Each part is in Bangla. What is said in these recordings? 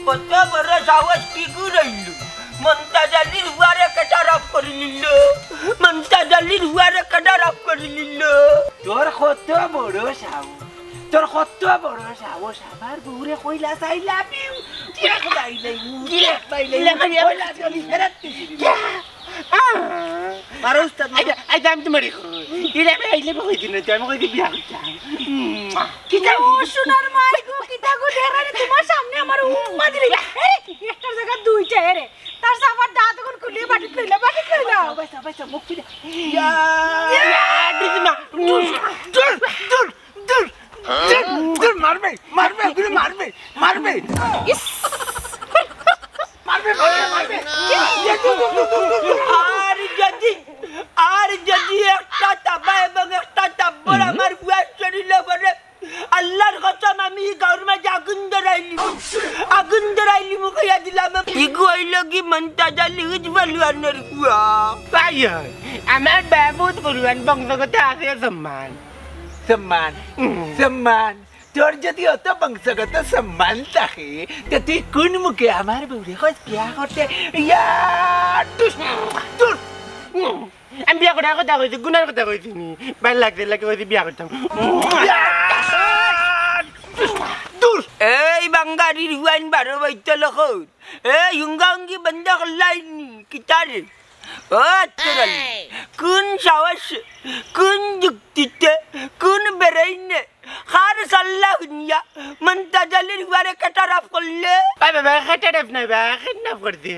কত বড় সাহস কি করইল মন্তাজ আলীর হুয়ারে কাটারাপ করে নিল মন্তাজ আলীর হুয়ারে কাটারাপ করে নিল তোর কত বড় সাহস তোর কত বড় সাহস আমার বউরে কইলা চাই লাভ ইউ কি বাইলাই কইলা চলি ফেরত দিছি মারো উস্তাদ আইতা আমি তোমারে ইলা আইলে কই দিন আমি কই দি বিয়া করতাম কিটা ও সোনার মাই গো কিটা গো দেখারে তোমার সামনে আমার উম্মা দিলে একটা জায়গা দুইটা রে তার সাবার দাঁত কোন খুলে বাটি কইলা বাইসা মুখ ফিরে ইয়া দিদিমা দূর মারবে ইস মারবে আর যদি একটা তাবা এবং একটা তাব্বর আমার বুয়ার শরীরে পড়ে আল্লাহর কসম আমি গাঁর মাঝে আগুন ধরাইলি মুখাইয়া দিলাম ইগু হইল কি মন্তাজ আলী উজ্জ্বলওয়ানের বুয়া তাই আমার বাবুত পরিবার বংশগত আছে সম্মান তোর যদি অত বংশগত সম্মান থাকে তো তুই কোন মুখে আমার বউরে কইস বিয়া করতে আমি বিয়া করার কথা কইছি গুনার কথা কইছি নি ভালো লাগছে কইছি বিয়া করতাম এই বাঙ্গারির হুয়াইন বারো বৈত লোক এই হুঙ্গি বন্ধ করলাইনি কিতারে কোন সাহস কোন যুক্তিতে কোন বেরাইনে খার সাল্লাহ হুনিয়া মন্তাজ আলীর হুয়ারে কাটারাপ করলে বাবা কাটারাপ নাই বা কিডন্যাপ করতে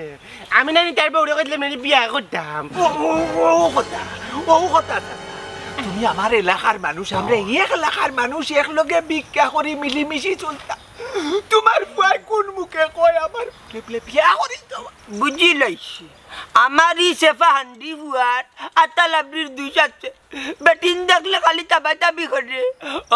আমি না তার বউরে কইলে মানে বিয়া করতাম ও কথা তুমি আমার এলাকার মানুষ আমরা এক এলাকার মানুষ একলগে ভিক্ষা করি মিলিমিশি চলতাম তোমার বুয়াই কোন মুখে কয় আমার বিয়া করি বুঝি লাইছি আমারই সেফা হান্ডি বুয়ার আতা লাবরির দুই সাথে বেটিন দেখলে খালি তাবাতাবি করে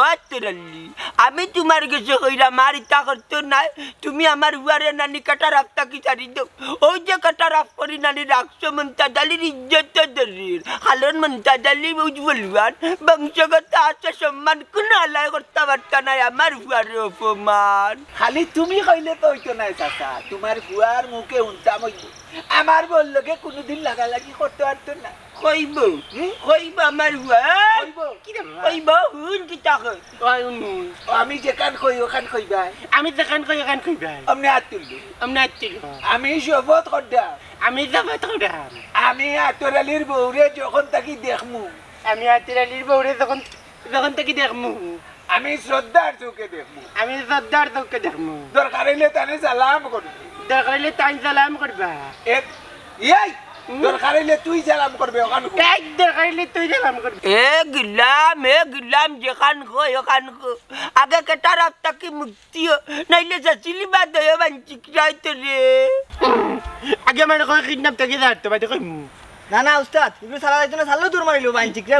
অতরালি আমি তোমার কাছে কইরা মার ইতা করতে নাই তুমি আমার বুয়ারে নানি কাটা রাফতা কি ছাড়ি দাও ওই যে কাটা রাফ করি নানি রাখছো মন্তাজ আলীর ইজ্জত দরির হালন মন্তাজ আলী উজ্জ্বলওয়ান বংশগত আছে সম্মান কোন আলায় করতে পারতা নাই আমার বুয়ারে অপমান খালি তুমি কইলে তো হইতো নাই চাচা তোমার বুয়ার মুখে উনতাম আমার বললোকে কোনোদিন লাগালাগি করতে পারতো না কইব আমার কইব হুন কি তাকে আমি যেখান কই ওখান কইবা আমি যেখান কই ওখান কইবা আমনে হাত তুলবো আমি শপথ করতাম আমি আতরালির বউরে যখন তাকি দেখমু আমি শ্রদ্ধার চোখে দেখমু দরকার হইলে তানে সালাম করবো করবা দরকার হইলে তুই সালাম করবে ওখান দরকার হইলে তুই সালাম করবে গিলাম যেখান কই ওখান আগে কেটা রাস্তা কি মুক্তি নাইলে চাচিলি বাদ হয়ে বাঞ্চিক যাইতো রে আগে মানে কই কিডন্যাপ থেকে যাইতো বাদে কই না উস্তাদ ইবনে সালা যাইতো না সাল্লো দূর মারিলো বাঞ্চিক রে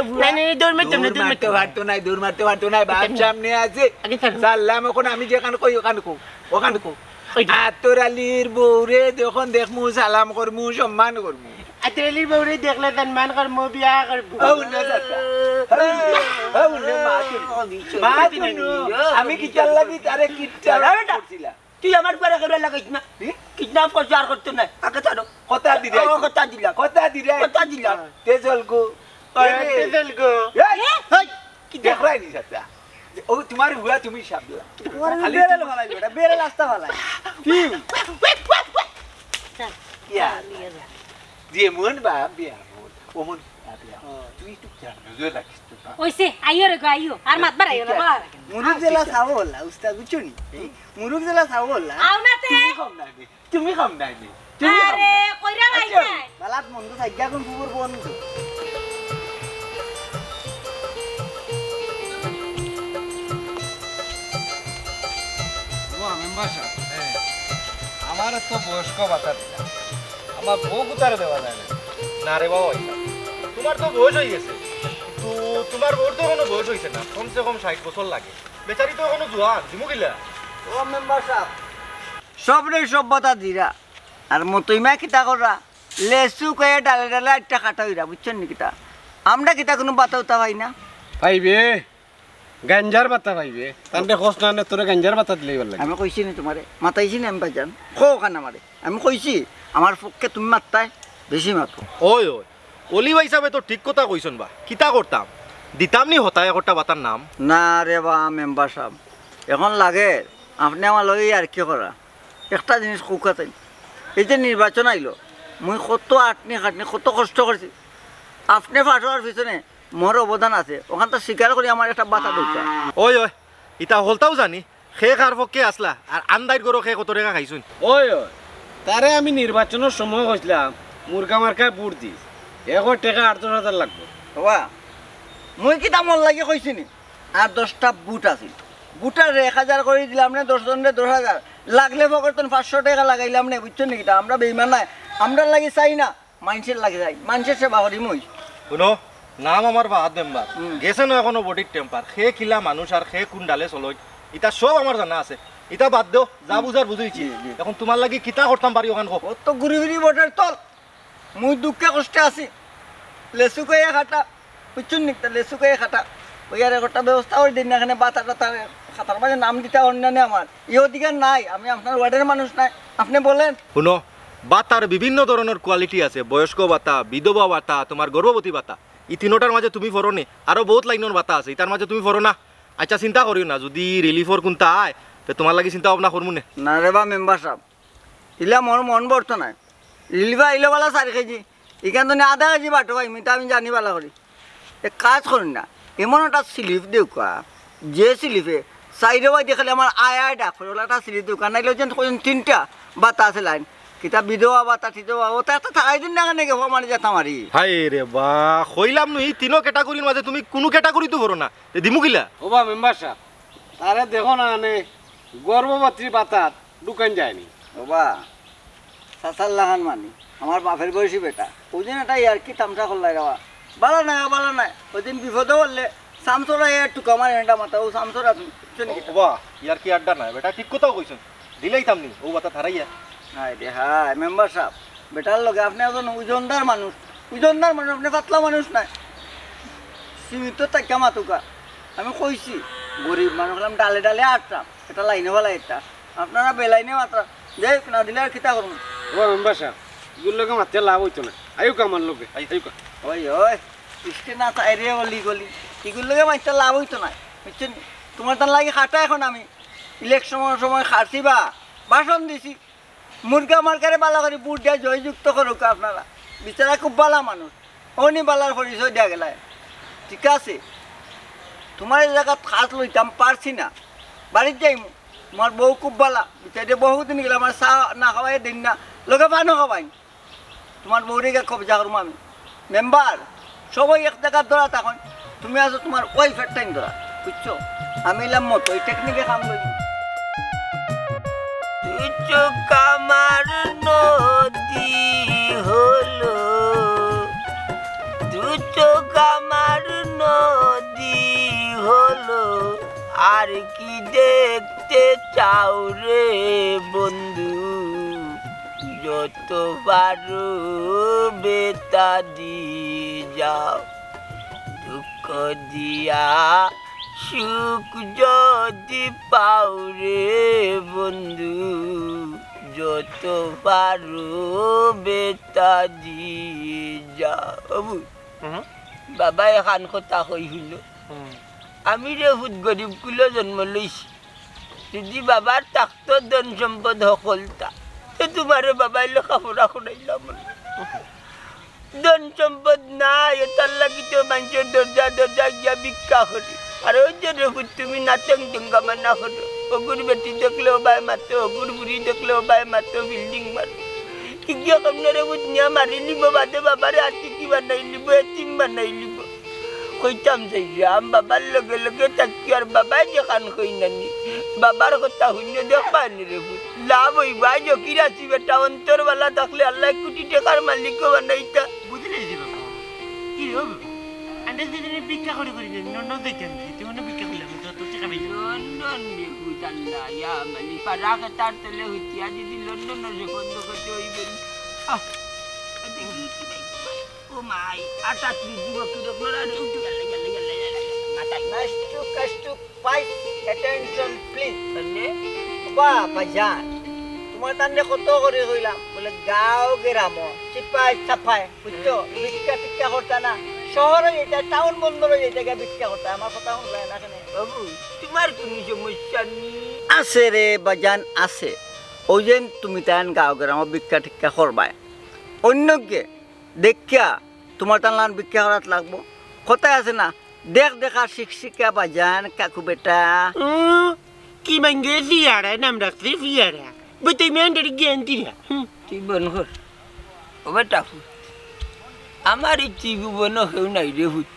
না দূর মারতে পারতো না বাপ সামনে আছে আগে সালাম এখন আমি যেখান কই ওখান কো আতরালির বউরে যখন দেখমু সালাম করমু সম্মান করমু আতরালির বউরে দেখলে সম্মান করমু বিয়া করবো আমি কি চাল লাগি তারে কিচ্ছা তুই আমার পরে করে লাগাইছ না কিডন্যাপ করছ আর করতে নাই আগে ছাড়ো কথা দিলা তেজল গো কি দেখরাই নি চাচা ও তোমার হুয়া তুমি সাবলা খালি বেরেল ভালাই বেটা বেরেল রাস্তা ভালাই ফিউ ইয়া দিয়ে মন বা বিয়া ও মন বিয়া তুই একটু জান নজর রাখিস তো ওইসে আইও আর মাত বাড়াইও না বাড়া মুরুক জেলা সাওলা উস্তাদ বুঝছনি মুরুক জেলা সাওলা আওনাতে তুমি কম নাই আরে কইরা লাইছে বালাত মন্দ সাইগা কোন পুর বন্ধ আমার তো বয়স্ক বাতা দিলা আমার বউ কুতারে দেওয়া যায় না রে বাবা তোমার তো বয়স হয়ে গেছে কিন্তু তোমার বউর তো কোনো বয়স হয়েছে না কমসে কম 60 বছর লাগে বেচারি তো এখনো জোয়ান জিমুকিলা ও মেম্বার সাহেব সব বাতা দিরা আর মতইমা কিতা করা লেসু কয়ে ডালে একটা কাটা হইরা বুঝছেন নি কিতা আমরা কিতা কোনো বাতা উতা ভাই না পাইবে গাঞ্জার পাতা পাইবে তান্তে খোঁজ না নে তোরে গাঞ্জার পাতা দিলেই ভালো লাগে আমি কইছি না তোমারে মাতাইছি না আমি ভাইজান কোখান আমারে আমি কইছি আমার পক্ষে তুমি মাত্তাই বেশি মাতো ওই ওই অলি ভাই হিসাবে তো ঠিক কথা কইছন বা কিতা করতাম দিতাম নি হতায় একটা বাতার নাম না রে বা মেম্বার সাহেব এখন লাগে আপনি আমার লগে আর কি করা একটা জিনিস খুকাতেন এই যে নির্বাচন আইলো মুই কত আটনি খাটনি কত কষ্ট করছি আপনি পাশ হওয়ার পিছনে মোর অবদান আছে ওখান তো স্বীকার করি আমার একটা বাতা দরকার ওই ওই ইতা হলতাও জানি সে কার পক্ষে আসলা আর আন্দাইত করো সে কত টাকা খাইছুন ওই ওই তারে আমি নির্বাচনের সময় কইছিলাম মুরগা মার্কায় বুট দিস এখন টাকা ৮০০০ লাগবে বাবা মুই কি দামর লাগে কইছি নি আর 10টা বুট আছে বুটার 1000 করে দিলাম না 10 জনের 10000 লাগলে ফকরতন 500 টাকা লাগাইলাম না বুঝছেন নাকি আমরা বেঈমান নাই আমরা লাগি চাই না মানুষের লাগে যাই মানুষের সেবা করি মুই শুনো নাম আমার বাহাদ মেম্বার গেছে না এখনো বডির টেম্পার সে কিলা মানুষ আর সে কোন ডালে চলই ইটা সব আমার জানা আছে ইটা বাদ দেও যা বুঝার বুঝাইছি এখন তোমার লাগি কিতা করতাম পারি ওখান হোক কত গুড়ি বটার তল মুই দুঃখে কষ্টে আছি লেসু কয়ে খাটা বুঝছেন নাকি লেসু কয়ে খাটা ওই আর একটা ব্যবস্থা করে দিন না এখানে বাতা টাতা খাতার মাঝে নাম দিতে অন্যান্য আমার এই অধিকার নাই আমি আপনার ওয়ার্ডের মানুষ নাই আপনি বলেন শুনো বাতার বিভিন্ন ধরনের কোয়ালিটি আছে বয়স্ক বাতা বিধবা বাতা তোমার গর্ভবতী বাতা এই তিনোটার মাঝে তুমি ফরো নি আরো বহুত লাইনের বাতা আছে তার মাঝে তুমি ফরো না আচ্ছা চিন্তা করিও না যদি রিলিফর কোনটা আয় তো তোমার লাগি চিন্তা ভাবনা করবো না রে বা মেম্বার সাহেব ইলা মোর মন বর্ত নাই রিলিফা ইলেবেলা 4 কেজি এখান তো আধা কেজি বাটো ভাই মিটা আমি জানি বালা করি এক কাজ করুন না এমন একটা স্লিপ দেউ যে স্লিপে সাইডে ভাই দেখালে আমার আয় ডাক ওলা একটা স্লিপ দেউ নাইলে যেন 3টা বাতা আছে লাইন কিতা বিধবা বাতা টিধবা ওটা একটা থাকাই দিন না কেন গেবো মানে যেতাম আরি হাই রে বা কইলাম নুই তিনো ক্যাটাগরির মাঝে তুমি কোনো ক্যাটাগরি তো ভরো না দিমু কিলা ওবা মেম্বার সাহেব তারে দেখো না নে গর্ভবতী বাতাত দোকান যায়নি বাবা সাসার লাগান মানি আমার বাপের বয়সী বেটা ওই দিন একটা ইয়ার কি তামসা করলাই বাবা বালা নাই ওই দিন বিপদে বললে সামসরা একটু কমার এটা মাথা ও সামসরা বাহ ইয়ার কি আড্ডা নাই বেটা ঠিক কথাও কইছেন দিলেই থামনি ও বাতা থারাইয়া হাই রে হাই মেম্বার সাহেব বেটার লগে আপনি একজন ওজনদার মানুষ আপনি পাতলা মানুষ নাই সীমিত টাকা মাতুকা আমি কইছি গরিব মানুষ হলাম ডালে ডালে আটটাম এটা লাইনে বলা এটা আপনারা বেলাইনে মাত্রা যাই না দিলে আর খিতা করুন ওবা মেম্বার সাহেব এগুলো লোকে মারতে লাভ হইতো না আয়ুক আমার লোকে ওই ওই ইস্টে না তাই রে গলি এগুলো লোকে মারতে লাভ হইতো না বুঝছেন তোমার তার লাগে খাটা এখন আমি ইলেকশনের সময় খাটছি বা ভাষণ দিছি মুরগা মার্কারে বালা করে বুট দিয়ে জয়যুক্ত করুক আপনারা বিচারা খুব বালা মানুষ অনি বালার পরিচয় দেওয়া গেলায় ঠিক আছে তোমার এই জায়গাত খাস লইতাম পারছি না বাড়ির যাইমু তোমার বউ খুব বালা বিচারে বহুদিন গেলে আমার চা না খাওয়াই দিন না লোকে পানও খাওয়াই তোমার বউরিকে কবজা করবো আমি মেম্বার সবাই এক জায়গার ধরা তখন তুমি আছো তোমার ওয়াইফের টাইম ধরা বুঝছো আমি এলাম মতো ওই টেকনিকে কাম করি কামার নদী হলো দুটো কামার নদী হলো আর কি দেখতে চাও রে বন্ধু যত পারো বেতা দি যাও দুঃখ দিয়া সুখ যদি পাও রে বন্ধু যত পারো বেতা দি যাও বাবা এখান কথা কই হইল আমি রে হুদ গরিব কুলো জন্ম লইছি যদি বাবার থাকতো ধন সম্পদ সকলতা তো তোমার বাবাই লেখাপড়া শুনাইলাম ধন সম্পদ নাই তার লাগি তো মানুষের দরজা গিয়া ভিক্ষা করি আর ওই যে রেখু তুমি নাচং ডুঙ্গামা না করো অগুর বেটি দেখলেও বাই মাতো অগুর বুড়ি দেখলেও বাই মাতো বিল্ডিং মারো কি গিয়া কমনে রেখু নিয়া মারি লিব বাদে বাবারে আতি কি বানাই লিব এতিম বানাই লিব কইতাম যাই আম বাবার লগে লগে থাকি আর বাবাই দেখান কই নানি বাবার কথা শূন্য দেখবানি রেখু লাভ হইবা জকির আছি বেটা অন্তরওয়ালা থাকলে আল্লাহ কোটি টাকার মালিকও বানাইতা বুঝলে কি হবে আন্দাজ দিনে ভিক্ষা করে নন দিতেন তুমি ভিক্ষা করলে আমি তো টাকা পাই লন্ডন দেখু জানলা ইয়া মালি পারা কাটার তলে হইতি আজি দি লন্ডন রে বন্ধ করতে হইবে আহ দেখি কি ভাই ও মাই আটা তুই দিব কি রকম রে উঠে গেল attention please বাজান তোমার তান্ডে কত করে কইলাম বলে গাঁও গ্রাম চিপাই চাপাই বুঝছো ভিক্ষা টিক্ষা করতা না শহরে এটা টাউন বন্দরে এটা ভিক্ষা করতা আমার কথা শুনলাই না কেন বাবু তোমার কোনো সমস্যা নেই আছে রে বাজান আছে ওই যে তুমি তান গাঁও গ্রাম ভিক্ষা টিক্ষা করবাই অন্যকে দেখিয়া তোমার তান ভিক্ষা করাত লাগবো কোথায় আছে না দেখ দেখা শিক্ষিকা বাজান কাকু বেটা কি মাঙ্গে ফিয়ারা নাম রাখছে ফিয়ারা বইতে মেন্ডার গেন্টিরা তুই বন কর ও বেটা আমার এই জীবন হেউ নাই রে হুত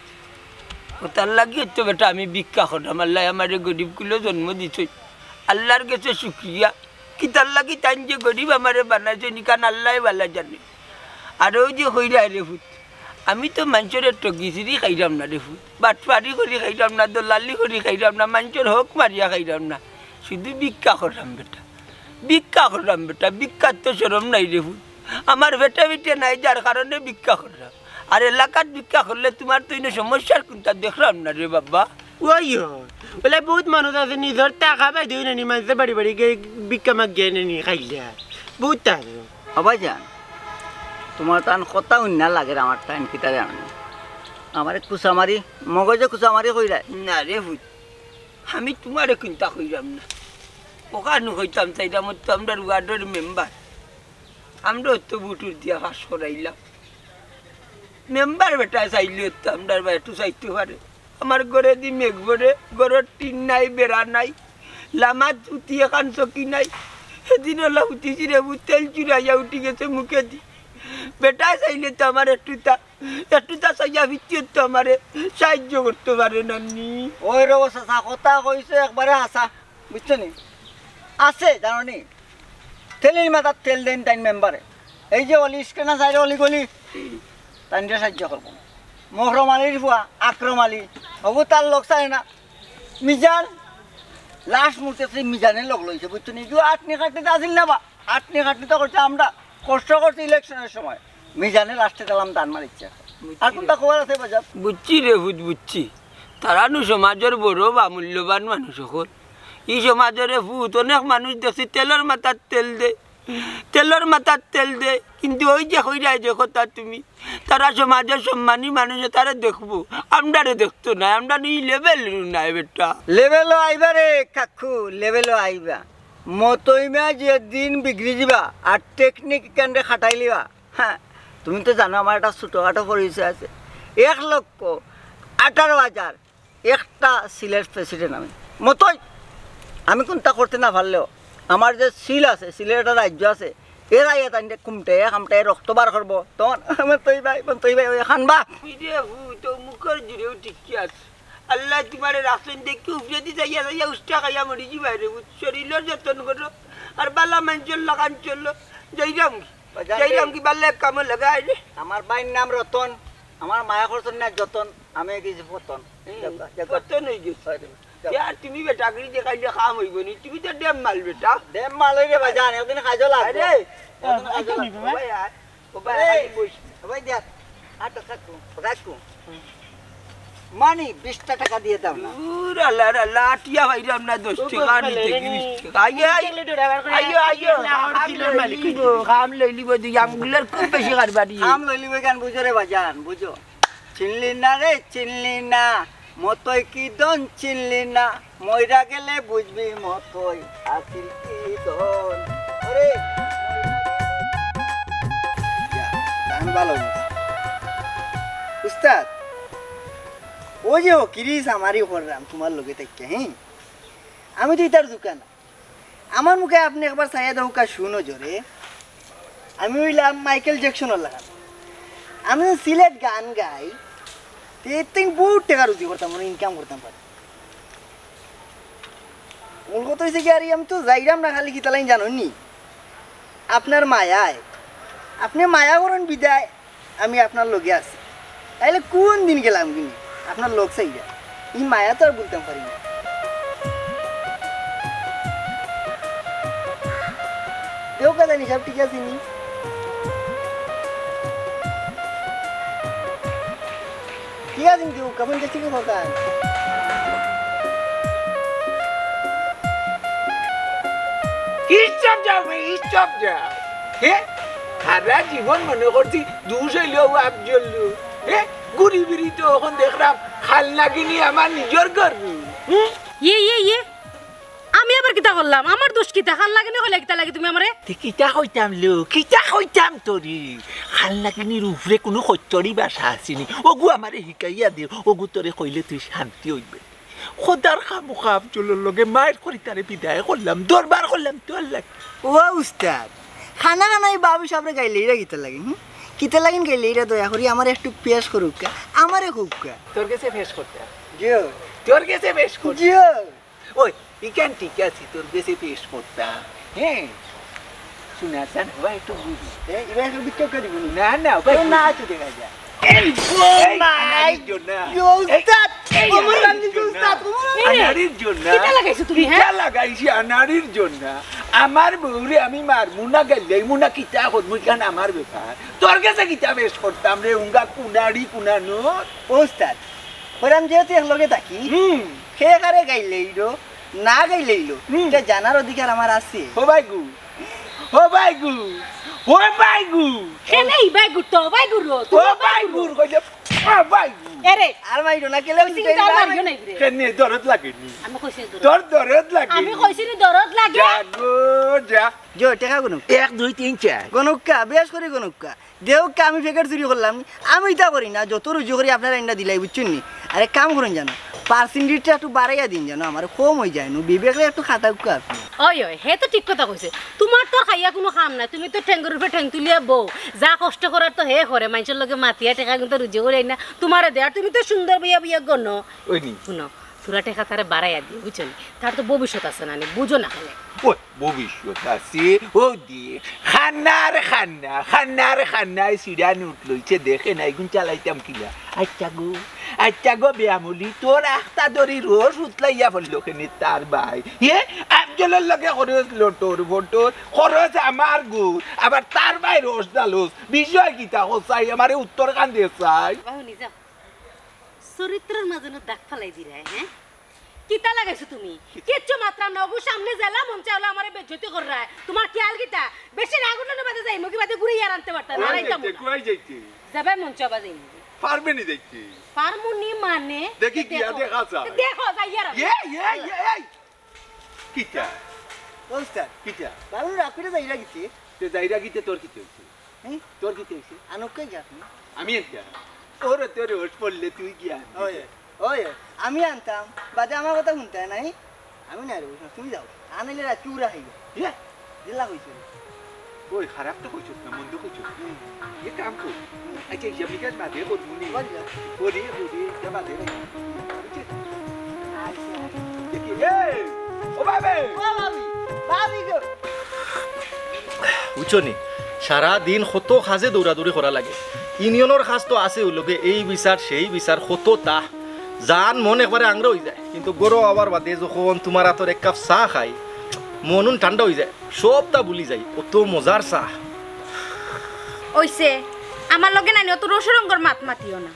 ও তার লাগিয়ে তো বেটা আমি ভিক্ষা করতাম আল্লাহ আমার গরিবগুলো জন্ম দিছে আল্লাহর কাছে শুক্রিয়া কি তার লাগি তাই যে গরিব আমারে বানাইছে নিকান আল্লাহ বালা জানে আর ওই যে হইরা রে হুত আমি তো মানুষের টকিছিরি খাইতাম না রে হুত বাটপাড়ি করে খাইতাম না দলালি করে খাইতাম না মানুষের হোক মারিয়া খাইতাম না শুধু ভিক্ষা করতাম বেটা ভিক্ষার তো সরম নাই রে হুত আমার বেটা বেটে নাই যার কারণে ভিক্ষা করলাম আর এলাকার ভিক্ষা করলে তোমার তো সমস্যার কোনটা দেখলাম না রে বাবা ওই বলে বহুত মানুষ আছে নিজের টাকা পাই দিই না মানুষের বাড়ি বাড়ি গিয়ে ভিক্ষা মাগিয়ে নি খাইলে বহুত টাকা বাজান তোমার তান কথা উন্না লাগে আমার টাইম কিতা জানি আমার কুচামারি মগজে কুচামারি কইরায় না রে হুত আমি তোমারে চিন্তা কইরাম না ওখানে হইতাম চাইতাম তো আমরা ওয়ার্ডের মেম্বার আমরা তো বুটুর দিয়া পাস করাইলাম মেম্বার বেটা চাইলে তো আমরা একটু চাইতে পারে আমার ঘরে দি মেঘ ভরে ঘরের টিন নাই বেড়া নাই লামা উঠি এখান চকি নাই সেদিন ওলা উঠিছি রে তেল চুরাইয়া উঠি গেছে মুখে দি বেটা চাইলে তো আমার একটুটা চাইয়া ভিত্তি তো আমার সাহায্য করতে পারে নানি ওই রব চাচা কথা কইছে একবারে হাসা বুঝছো নি আছে জানো নি তেলের মাথার তেল দেন তাই মেম্বারে এই যে অলি স্কেনা চাইলে অলি গলি তাই সাহায্য করবো মহরম আলীর ফুয়া আক্রম আলী হবু তার লোক চাই না মিজান লাস্ট মুহূর্তে মিজানের লগ লইছে বুঝছো নি আটনি কাটতে আসিল না বা আটনি কাটতে তো করছে আমরা কষ্ট করছি ইলেকশনের সময় মিজানে লাস্টে গেলাম দান মারিচ্ছে আর কোনটা খবর আছে বাজার বুঝছি রে বুঝছি তারা নু সমাজের বড় বা মূল্যবান মানুষ হল এই সমাজের ভূত অনেক মানুষ দেখছি তেলের মাথার তেল দে কিন্তু ওই যে হইরাই যে কথা তুমি তারা সমাজের সম্মানী মানুষে তারা দেখবো আমরারে দেখতো না আমরা নি লেভেল নাই বেটা লেভেলও আইবা রে কাকু লেভেলও আইবা মতইমা যে দিন বিগড়ি যাবা আর টেকনিক কেন্দ্রে খাটাই লিবা হ্যাঁ তুমি তো জানো আমার একটা ছোটোখাটো পরিচয় আছে 1,18,000 একটা সিলেট প্রেসিডেন্ট আমি মতই আমি কোনটা করতে না পারলেও আমার যে সিল আছে সিলের একটা রাজ্য আছে এরা ইয়ে তাই কুমটে খামটাই রক্ত বার করবো তখন তৈ ভাই ওই খানবা তো মুখের জুড়েও ঠিকই আছে আল্লাহ তোমার রাসন দেখে উপরে দিয়ে যাইয়া উষ্টা খাইয়া মরি যাই রে শরীরের যত্ন করো আর বালা মানুষের লাগান চললো যাইরাম কি বাল্লা কামে লাগাই রে আমার বাইর নাম রতন আমার মায়া করছেন না যতন আমি গেছি পতন পতন হয়ে গেছে তুমি বেটা করি দেখাইলে কাম হইব নি তুমি তো ডেম মাল বেটা ডেম মাল হইরে বাজান একদিন কাজও লাগবে রে ভাই দেখ 8 টাকা মানি 20 টাকা দিয়ে দাও না আল্লাহ টিয়া ভাইরাম না 10 টাকা নিতে 20 টাকা আইও কাম লইলিব দি আমগুলার খুব বেশি কারবারি কাম লইলিব কেন বুঝো রে বাজান বুঝো চিনলি না মতই কি দন চিনলি না মইরা গেলে বুঝবি মতই আসিল কি দন আরে গান ভালো উস্তাদ ওই যে কিরিস আমারই করলাম তোমার লগে থেকে হ্যাঁ আমি তো ইতার দোকান আমার মুখে আপনি একবার চাইয়া দাও কা শুনো জোরে আমি হইলাম মাইকেল জ্যাকসনের লাগান আমি সিলেট গান গাই তিন বহুত টাকা রুজি করতাম মানে ইনকাম করতাম পারি মূল কথা হয়েছে কি আর আমি তো যাইরাম না খালি কি তালাই জানো নি আপনার মায়ায় আপনি মায়া করেন বিদায় আমি আপনার লগে আছি তাইলে কোন দিন গেলাম কিনি আপনার লোক চাইয়া এই মায়া তো আর বলতাম পারি না কেউ কথা নি সব ঠিক আছে নি কি ঠিক আছে কিন্তু কেমন যাচ্ছি কি কথা স্টপ যাও স্টপ যাও হ্যাঁ সারা জীবন মনে করছি দুষ হইলেও আফজল হ্যাঁ ঘুরি ফিরি তো এখন দেখলাম খাল নাগিনি আমার নিজের ঘর ইয়ে আমি আবার কিতা করলাম আমার দোষ কিতা খাল লাগে না হলে কিতা লাগে তুমি আমারে কিতা কইতাম লো কিতা কইতাম তোরি খাল নাগিনির উপরে কোনো সত্যরি বাসা আসেনি ওগু আমারে শিকাইয়া দিও ওগু তোরে কইলে তুই শান্তি হইবে খোদার খামুখা আফজলের লগে মায়ের করি তারে বিদায় করলাম দরবার করলাম তোর লাগে ও উস্তাদ খানা খানাই বাবু সাবরে গাইলে এরা কিতা লাগে কিতা লাগেন গাইলে এরা দয়া করি আমার একটু পেশ করুক আমারে খুবকা তোর কাছে ফেস করতে জিও তোর কাছে ফেস করতে জিও ওই ইকান ঠিক আছে তোর কাছে ফেস করতাম হ্যাঁ শুনে আসেন ভাই একটু বুঝি এবার একটু বিক্ষোভ করে দিব না না ভাই না আছে দেখা যায় এই মাই জোনা উস্তাদ আমার রান্নি উস্তাদ আনারির জন্য কিতা লাগাইছো তুমি কিতা লাগাইছি আনারির জন্য আমার বউরে আমি মারমু না গেলে মুনা কিতা করমু কেন আমার ব্যাপার তোর কাছে কিতা বেশ করতাম রে উঙ্গা কুনারি কুনানো উস্তাদ ওরাম যেহেতু একলগে থাকি খেয়ে কারে গাইলেইলো না গাইলেইলো এটা জানার অধিকার আমার আছে ও ভাই গু ও ভাই গু ও ভাই গু কেনেই বাইগু তো বাইগু রো ও ভাই গুর কইলে ও ভাই গু এরে আর মাইরো না কেলে চিন্তা মারিও নাই রে কেনে দরদ লাগেনি আমি কইছি তোর দরদ লাগেনি আমি কইছি নি দরদ লাগে যা গো যা জো টেকা গুনুক 1 2 3 4 গনুক্কা বেশ করে গনুক্কা দেউকা আমি ফেকেট চুরি করলাম আমি তা করি না যত রুজু করি আপনারা ইন্ডা দিলাই বুঝছেন নি আরে কাম করুন জানো পার্সেন্টেজটা একটু বাড়াইয়া দিন জানো আমার কম হয়ে যায় বিবেকলে একটু খাটাউকা আপনি ওই হে তো ঠিক কথা কইছে তোমার তো খাইয়া কোনো কাম নাই তুমি তো ঠেঙ্গুর উপরে ঠেং তুলিয়া বউ যা কষ্ট করার তো হে করে মানুষের লগে মাতিয়া টেকা কিন্তু রুজি করে না তোমারে দেয়ার তুমি তো সুন্দর বিয়া বিয়া গণ ওই নি শুনো তোরা টেকা তারে বাড়াইয়া দি বুঝছো তার তো ভবিষ্যৎ আছে না বুঝো না খালে ওই ভবিষ্যৎ আছে ও দিয়ে খান্নার খান্নায় সিডান উঠলইছে দেখে নাই গুণ চালাইতাম কিনা আচ্ছা গো বেয়ামুলি তোর আখতা ধরি রোজ উতলাইয়া পড়লো কেনে তার ভাই আফজলের লগে খরচ লোটোর ভোটোর খরচ আমার গুড় আবার তার ভাই রোজ ডালোস বিষয় কিতা হসাই আমারে উত্তর কান দিয়ে চাই চরিত্রের মাঝে দাগ ফালাই দিরা হ্যাঁ কিতা লাগাইছো তুমি কিচ্ছু মাত্রা নগু সামনে জেলা মন চাওলা আমারে বেজ্জতি কর রা তোমার খেয়াল কিতা বেশি রাগুনের বাদে যাই মুকি বাদে ঘুরে আনতে পারতা না রাইতাম কই যাইতে যাবে মন চাওবা যাই পারবে নি দেখতে পারমুনি মানে দেখি কি দেখা যায় দেখো যাইয়া কিতা উস্তাদ কিতা বাবু রাপিরে যাইরা গেছি তে যাইরা গিতে তোর কিতে হইছে তোর কিতে হইছে আনুকে যাবি আমি এটা ওরে তোর ওট পড়লে তুই কি আন ওই ওই আমি আনতাম বাদে আমার কথা শুনতে নাই আমি না রে তুমি যাও আনাইলে রাত চুরা হইবে জেলা কইছো ওই খারাপ তো কইছস না মন্দ কইছস এ কাম কর আচ্ছা জমি কাজ বাদে করবুনি ওরে এটা বাদে ও বাবে ভাবি গো বুঝছনি সারা দিন কত খাজে দৌড়াদৌড়ি করা লাগে ইউনিয়নের খাজ তো আছে ওলোকে এই বিচার সেই বিচার কত তা জান মন একবারে আংরা হয়ে যায় কিন্তু গরো আবার বাদে যখন তোমার হাতের এক কাপ চাহ খাই মন ঠান্ডা হয়ে যায় সবটা ভুলি যায় কত মজার চাহ ওইছে আমার লগে নাই অত রসরঙ্গর মাত মাতিও না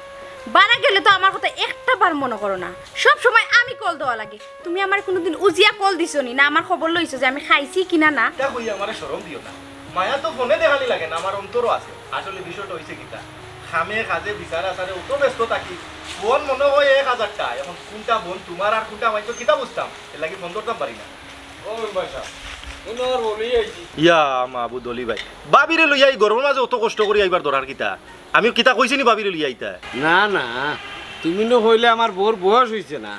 বানা গেলে তো আমার কথা একটা বার মনে করো না সব সময় আমি কল দেওয়া লাগে তুমি আমার কোনোদিন উজিয়া কল দিছো নি না আমার খবর লইছো যে আমি খাইছি কিনা না এটা কই আমারে শরম দিও না মায়া তো ফোনে দেখালি লাগে না আমার অন্তরও আছে আসলে বিষয়টা হইছে কিটা খামে কাজে বিচার আসারে অত ব্যস্ত থাকি বোন মনে হয় 1000 টাকা এখন কোনটা বোন তোমার আর কোনটা মাইতো কিতা বুঝতাম এর লাগি ফোন করতাম পারি না ও ভাইসা উনর বলি আইছি ইয়া মাহবুদ অলি ভাই বাবিরে লইয়া এই গরমের মাঝে অত কষ্ট করি আইবার দরার কিতা আমি কিতা কইছি নি বাবিরে লইয়া আইতা না না তুমি নো হইলে আমার বোর বয়স হইছে না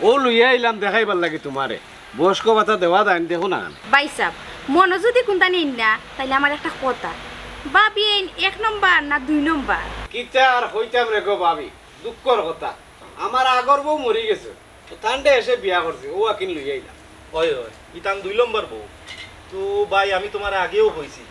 ও লইয়া আইলাম দেখাইবার লাগে তোমারে বয়স্ক ভাতা দেওয়া দেন দেখো না বাইসাব মনে যদি কোনটা নিন না তাইলে আমার একটা কথা বাবি এক নম্বর না 2 নম্বর কিতা আর হইতাম রে গো ভাবি দুঃখর কথা আমার আগর বউ মরি গেছে তান্ডে এসে বিয়া করছে ও আকিন লইয়া আইলাম ওই ওই ইতান 2 নম্বর বউ তো ভাই আমি তোমার আগেও কইছি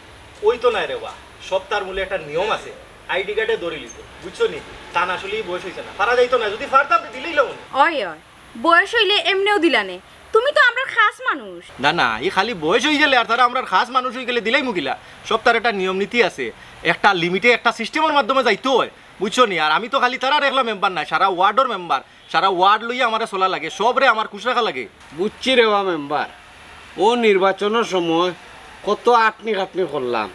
ওই তো নাই রে বা সপ্তাহের মূলে একটা নিয়ম আছে আইডি কার্ডে ধরে লিখো বুঝছো নি তা না আসলেই বয়স হইছে না পারা যাইতো না যদি ফারতাম দিলেই লও ওই ওই বয়স হইলে এমনিও দিলানে তুমি তো আমরা খাস মানুষ না না এই খালি বয়স হয়ে গেলে আর তারা আমরা খাস মানুষ হয়ে গেলে দিলেই মুকিলা সপ্তাহের একটা নিয়ম নীতি আছে একটা লিমিটে একটা সিস্টেমের মাধ্যমে যাইতো হয় বুঝছো নি আর আমি তো খালি তারা একলা মেম্বার না সারা ওয়ার্ডের মেম্বার সারা ওয়ার্ড লইয়া আমার চলা লাগে সবরে আমার খুশ রাখা লাগে বুঝছি রে বা মেম্বার ও নির্বাচনের সময় কত আটনি খাটনি করলাম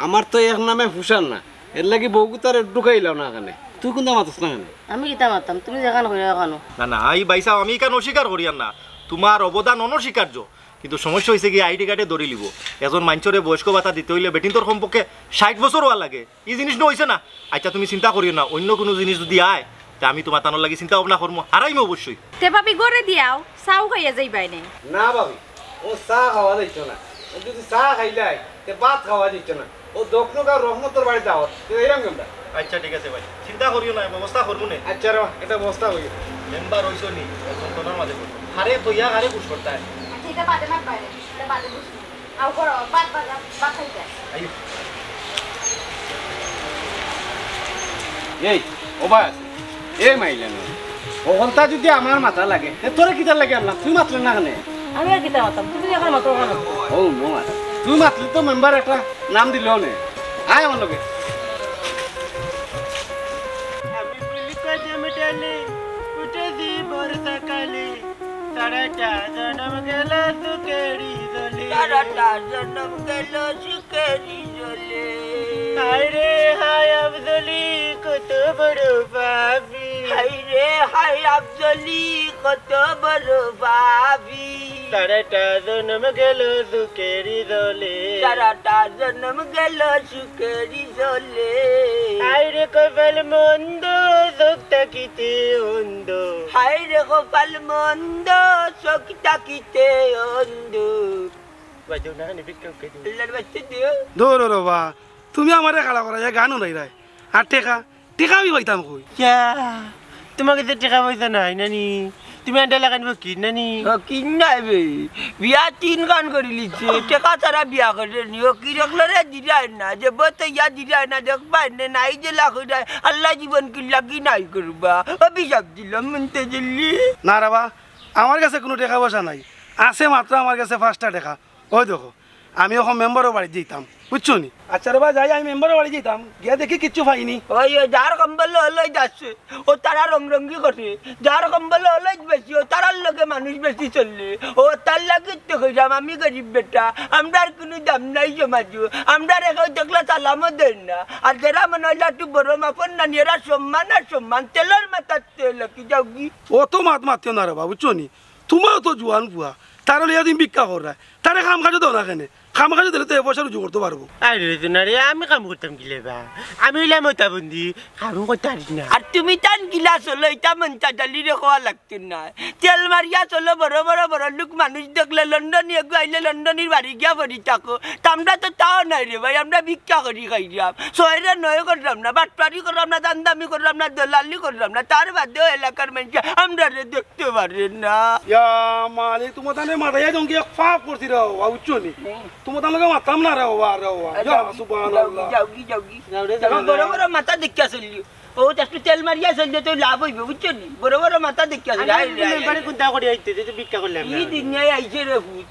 আমার তো এক নামে ফুসার না এর লাগি বউকু তার ঢুকাইলাম না এখানে তুই কোনটা মাতস না কেন আমি কিতা মাতাম তুমি যেখানে কইরা কেন না না এই বাইসা আমি কেন অস্বীকার করি না তোমার অবদান অনস্বীকার্য কিন্তু সমস্যা হয়েছে কি আইডি কার্ডে ধরে লিব এজন মানুষরে বয়স্ক ভাতা দিতে হইলে বেটিন তোর সম্পর্কে 60 বছর হওয়া লাগে এই জিনিস হয়েছে না আচ্ছা তুমি চিন্তা করিও না অন্য কোনো জিনিস যদি আয় তা আমি তোমার তানোর লাগি চিন্তা ভাবনা করবো হারাইম অবশ্যই তে ভাবি গড়ে দিয়াও চাও খাইয়া যাইবাই নে না ভাবি ও চা খাওয়া দিচ্ছ না ও যদি চা খাইলাই তে ভাত খাওয়া দিচ্ছ না ও দক্ষিণ আর রহমতের বাড়িতে আওয়ার এরকম কেমন আচ্ছা ঠিক আছে ভাই চিন্তা করিও না ব্যবস্থা করবো না আচ্ছা রে এটা বস্তা হয়ে মেম্বার হইছো নি যন্ত্রণার মাঝে হারে বইয়া হারে খুশ করতে হয় ঠিক আছে বাদে না বাইরে এটা বাদে বসি আও করো বাদ খাইতে আইও এই ও ভাই এ মাইলেন ও হলতা যদি আমার মাথা লাগে তোরে কিতা লাগে আল্লাহ তুই মাতলে না কেন আমি আর কিতা মাতাম তুমি যেখানে মাতো কেন ও মোমা তুই মাতলি তো মেম্বার একটা নাম দিল নে আয় আমার লগে আমি বলি কদম ডালে উঠে দি বর্ষাকালে সারাটা জনম গেল সুকেরি জলে সারাটা জনম গেল সুকেরি জলে হায় রে হায় আফজলি কত বড় পাপি হায় রে হায় আফজলি কত বড় পাপি সারাটা জনম গেল সুকেরি জলে সারাটা জনম গেল সুকেরি জলে হায় রে কপাল মন্দ চোখটা কিতে অন্ধ হায় রে কপাল মন্দ চোখটা কিতে অন্ধ বাজো না নিবিকা কে দিলার বাচ্চা দিও দৌড় বাবা তুমি আমারে খাড়া করা যায় গানও নাই রায় আর টেকা টেকা আমি পাইতাম কই তোমাকে তো টাকা পয়সা নাই নানি তুমি আন্ডা লাগাইব কি নানি কিন নাইবে বিয়া 3 গান করে লিছে টাকা ছাড়া বিয়া করে নিও কি রকলরে দিরাই না যে বত ইয়া দিরাই না দেখ পাই নাই যে লাখ আল্লাহ জীবন কি লাগি নাই করবা অভিশাপ দিলাম মনতে জল্লি না রাবা আমার কাছে কোনো টাকা পয়সা নাই আছে মাত্র আমার কাছে 5টা টাকা ওই দেখো আমি এখন মেম্বারও বাড়ি যেতাম বুঝছো নি আচ্ছা রে ভাই যাই আমি মেম্বারও বাড়ি যেতাম গিয়া দেখি কিচ্ছু পাইনি ওই যার কম্বল হলই যাচ্ছে ও তারা রংরঙ্গি করে যার কম্বল হলই বেশি ও তারার লোকে মানুষ বেশি চললে ও তার লাগে তো কইলাম আমি গরিব বেটা আমরা আর কোনো দাম নাই জমাজু আমরা রেখে দেখলে সালামও দেন না আর যারা মনে হইলে একটু বড় মাপন না এরা সম্মান আর সম্মান তেলের মাথার তেল কি যাও কি ও তো মাত মাতিও না রে বাবু বুঝছো নি তুমিও তো জুয়ান পুয়া তার লিয়া দিন ভিক্ষা কর তারে কাম কাজে দাও না কেনে কাম কাজে দিলে তো এ পয়সা রুজু করতে পারবো আরে জোনারে আমি কাম করতাম গিলে বা আমি হইলাম মোতাবন্দি কাম করতে পারি না আর তুমি টান গিলাস হলো এটা মনটা ডালি রে খাওয়া লাগতো না তেল মারিয়া চলো বড় বড় বড় লোক মানুষ দেখলে লন্ডন আইলে লন্ডনের বাড়ি গিয়া পড়ি থাকো আমরা তো তাও নাই রে ভাই আমরা ভিক্ষা করি খাইলাম শহরে নয় করলাম না বাটপারি করলাম না দান্দামি করলাম না দলালি করলাম না তার বাদেও এলাকার মানুষ আমরা রে দেখতে পারে না ইয়া মালিক তোমার তানে মাথায় জঙ্গি এক ফাপ করছি রে বাবা বুঝছো নি তোমার তার লগে মাতাম না রে বাবা ইয়া সুবহানাল্লাহ যাও বড় বড় মাথা দেখিয়া চলি ও একটু তেল মারিয়া চললে তো লাভ হইবে বুঝছো নি বড় বড় মাথা দেখিয়া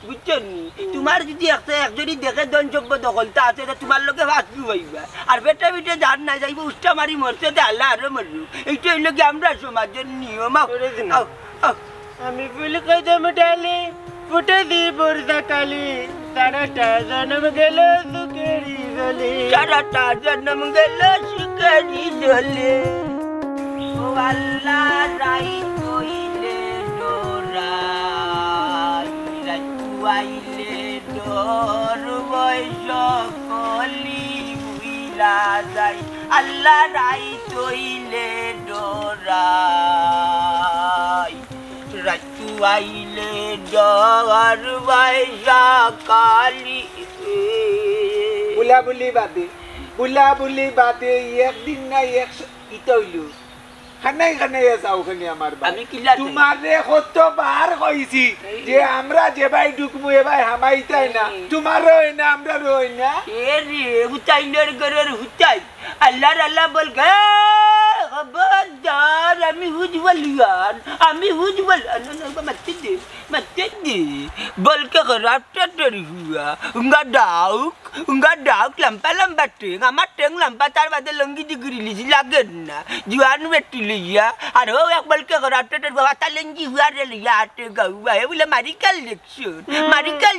বুঝছো নি তোমার যদি একজনই দেখে দনযোগ্য দখলতা আছে তোমার লোকে ভাসবি হইবা আর বেটা বেটে যার না যাইব উষ্টা মারি মরছে আল্লাহ আরো মরু এইটা হইল কি আমরা সমাজের নিয়ম আমি বলি কদম ডালে ফুটে দি বর্ষা কালি সারাটা জন্ম গেল সুকেরি জলে সারাটা জন্ম গেল সুকেরি জলে ও আল্লাহ রাই কইলে ডোরাই রাইলে ডোর বৈশ কলি বুইলা যাই আল্লাহ রাই কইলে ডোরাই রাতু আইলে ডর বাইশা কালি বুলা বুলি বাদে একদিন না ইটা হইল খানাই যাও খানি আমার আমি কিলা তোমারে কতবার কইছি যে আমরা যে ভাই ঢুকবো এ ভাই হামাইতাই না তোমারও হয় না আমরারও হয় না এ রে হুতাইলের ঘরের হুতাই আল্লাহর আল্লাহ বল গে খবরদার আমি হুজবলিয়ান আমি হুজবল মাতে দে বলকে খরাবটা তরি হুয়া উঙ্গা ডাউক লম্পা লম্পা টেং আমার টেং লম্পা তার বাদে লঙ্গি দি গিরিলিছি লাগে না জুয়ান বেটি লইয়া আর ও এক বলকে খরাবটা তরি বাবা তা লঙ্গি হুয়া রে লইয়া আটে গাউবা হে বলে মারিকাল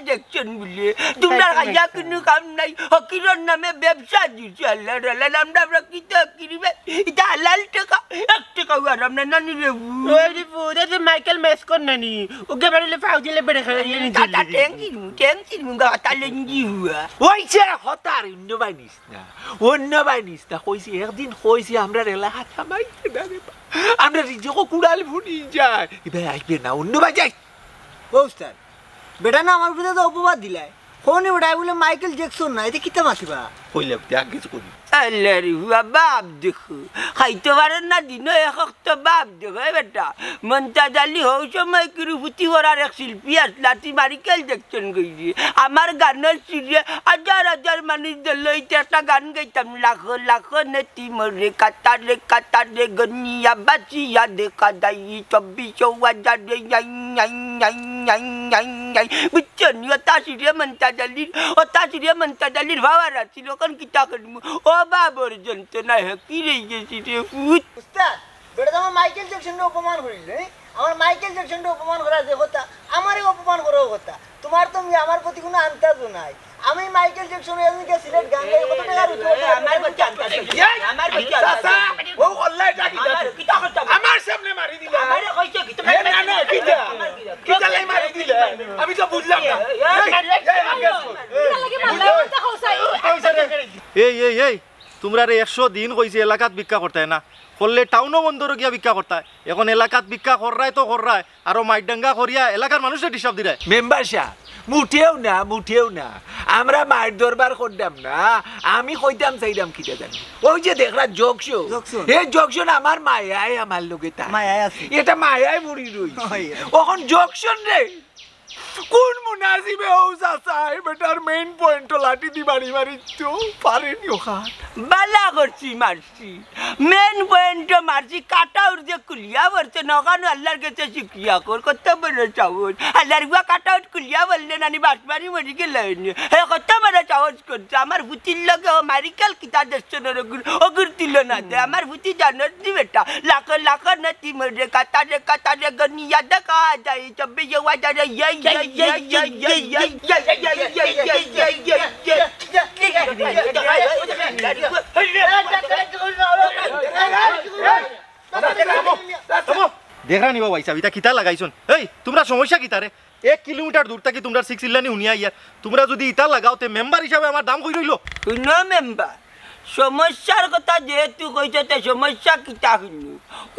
দেখছন বলে তোমরা খাইয়া কিনু কাম নাই হকিরর নামে ব্যবসা দিছে আল্লাহ আল্লাহ আমরা কিতা কিরিবে এটা হালাল টাকা 1 টাকা আরাম না নানি রে ওই রে মাইকেল মেসকন নানি ওকে বাড়িলে ফাউজিলে বেড়ে খাইলে নি তা টেংকি মুগা তালেঞ্জি হুয়া ওইছে হতার অন্য বাইনিস না কইছি একদিন কইছি আমরা এলাকা থামাইতে না রে আমরা রিজেকো কুড়াল ফুনি যায় এবার আসবে না অন্য বাই যাই ওস্তাদ বেটা না আমার উপরে তো অপবাদ দিলাই ফোনে ওটাই বলে মাইকেল জ্যাকসন না এটা কিতা মাতিবা কইলাম আগে কিছু করি আল্লাহ রে হুয়া বাপ দেখো খাইতে পারেন না দিন এক তো বাপ দেখো বেটা মন্তাজ আলী হও সময় কিরুপুতি করার এক শিল্পী আসলাতি মারিকেল দেখছেন কইছি আমার গানের সিরিয়ে হাজার মানুষ দলইতে একটা গান গাইতাম লাখো নেতি মরে কাতারে গনিয়া বাচিয়া দেখা দাই 24,000 বুঝছেন ওটা সিরিয়ে মন্তাজ আলীর ভাবার আছিল কোন কিতা করবো ও বাবর যন্ত্রণা কি রে গেছি রে ফুট উস্তাদ বেটা তো আমার মাইকেল জ্যাকসনকে অপমান করিলে আমার মাইকেল জ্যাকসনকে অপমান করা যে কথা আমারই অপমান করাও কথা তোমার তো আমার প্রতি কোনো আন্তাজও নাই আমি মাইকেল জ্যাকসন এদিকে সিলেট গান গাই কত টাকা রুচি আমার বচ্চা আমার বচ্চা চাচা ও অল্লাহ ডাকি কিতা করতাম আমার সামনে মারি দিলা আমারে কইছে কি তুমি না না কিতা লাই মারি দিলা আমি তো বুঝলাম না এই তোমরা 100 দিন কইছে এলাকাত ভিক্ষা করতে না করলে টাউনও বন্দর গিয়া ভিক্ষা করতে এখন এলাকাত ভিক্ষা কররায় তো কররায় আর মাইডাঙ্গা করিয়া এলাকার মানুষের ডিস্টার্ব দিরায় মেম্বার সাহেব মুঠেও না আমরা মায়ের দরবার করতাম না আমি কইতাম চাইতাম কিটা জানি ওই যে দেখলা জোক শো এই জোক শো আমার মায়াই আমার লোকে তা মায়াই আছে এটা মায়াই মুড়ি রই এখন জোক শোন রে কোন মুনাসিবে ও চাচাই বেটার মেইন পয়েন্ট লাঠি দি বাড়ি তো পারেনি ওখান বালা করছি মারছি মেন পয়েন্ট মারছি কাটা উঠে কুলিয়া বলছে নগানো আল্লাহর কাছে শিখিয়া কত বড় চাউল আল্লাহর গুয়া কাটা উঠ কুলিয়া বললেন আমি বাসবাড়ি মরি গেলেন হে কত বড় চাউল করছে আমার ভুতির লগে ও মারিকাল কিতা দর্শনের অগুর দিল না দে আমার ভুতি জানার দি বেটা লাখ নতি মরে কাটা গনিয়া দেখা যায় 24,000 দেখা নিবা ভাই সাবিতা কিতা লাগাইছন এই তোমরা সমস্যা কিতা রে 1 কিলোমিটার দূর থেকে তোমরা 6 ইল্লানি উনিয়া ইয়ার তোমরা যদি ইতা লাগাও তে মেম্বার হিসাবে আমার দাম কই রইলো শুনো মেম্বার সমস্যার কথা যেহেতু কইছে তে সমস্যা কিতা হইল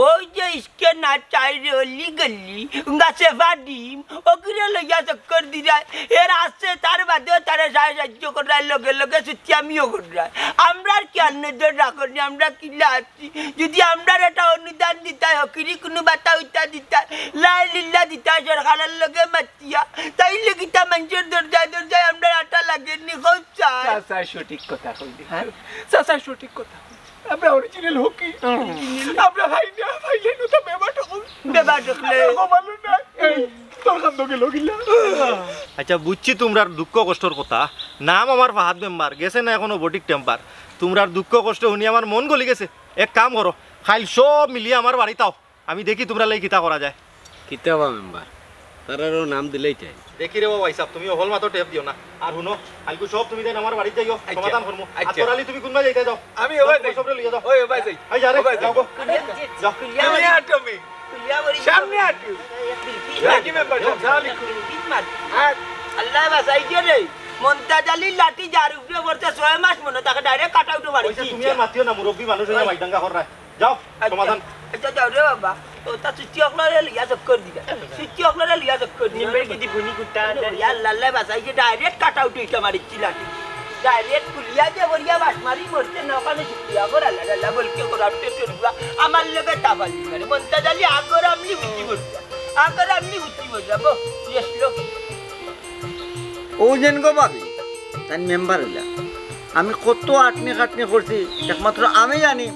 ওই যে স্ক্যানার চাইরে অলি গলি গাছে বাডিম ওগুলো লইয়া চক্কর দিরা এর আসছে তার বাদেও তারা সাহায্য করার লগে সুতি আমিও করাই আমরা কি অন্যদের রাখনি আমরা কিলা আছি যদি আমরা এটা অনুদান দিতাই হকিরি কোনো বাতা উঠা দিতাই লাইলিল্লা দিতাই সরকারের লগে মাতিয়া তাইলে কিতা মানুষের দরজায় আমরা আটা লাগেনি খুব চাচা সঠিক কথা কইলি চাচা সঠিক কথা আমরা অরিজিনাল হকি আমরা ভাইলে তো বেবা ঢুকলে ভালো না তোর কান্দ গেল গিলা আচ্ছা বুঝছি তোমরার দুঃখ কষ্টর কথা নাম আমার ফাহাদ মেম্বার গেছে না এখনো বটিক টেম্পার তোমরার দুঃখ কষ্ট শুনি আমার মন গলি গেছে এক কাম করো খাইল সব মিলিয়ে আমার বাড়ি তাও আমি দেখি তোমরা লাই কিতা করা যায় কিতাবা মেম্বার তারারও নাম দিলেই চাই দেখি রে ভাই সাহেব তুমি হল মাত্র টেপ দিও না আর শুনো কালকে সব তুমি দেন আমার বাড়ি যাইও সমাধান করমু আর তোরালি তুমি কোনবা যাইতা যাও আমি ওই যাই সবরে লিয়ে যাও ওই ভাই যাই আই যা রে যাও গো যাও আমি আটমি সামনে আটু লাগি মেম্বার জালি আল্লাহ বাসাইছে রে মন্তাজ আলী লাঠি যার উপরে বর্তে 6 মাস মনে তাকে ডাইরেক্ট কাট আউট মারিছি তুমি আর মাতিও না মুরব্বি মানুষ হইয়া মাইডাঙ্গা কর রায় যাও সমাধান আচ্ছা যাও রে বাবা ওটা সুতি অকলারে লিয়া চক্কর দিবা সুতি অকলারে লিয়া চক্কর নিম্বের কি দি বুনি কুটা ইয়া আল্লাহ বাসাইছে ডাইরেক্ট কাট আউট হইতা মারিছি লাঠি ডাইরেক্ট কুলিয়া যে বরিয়া বাস মারি মরতে নকানে শুকিয়া গর আল্লাহ বলকে করাতে চলবা আমার লগে তাবালি করে মন্তাজ আলী আগর আমনি বুঝি মরবা ইয়েসলো ও যেন গো ভাবি তাই মেম্বার হইলা আমি কত আটনি খাটনি করছি একমাত্র আমি জানি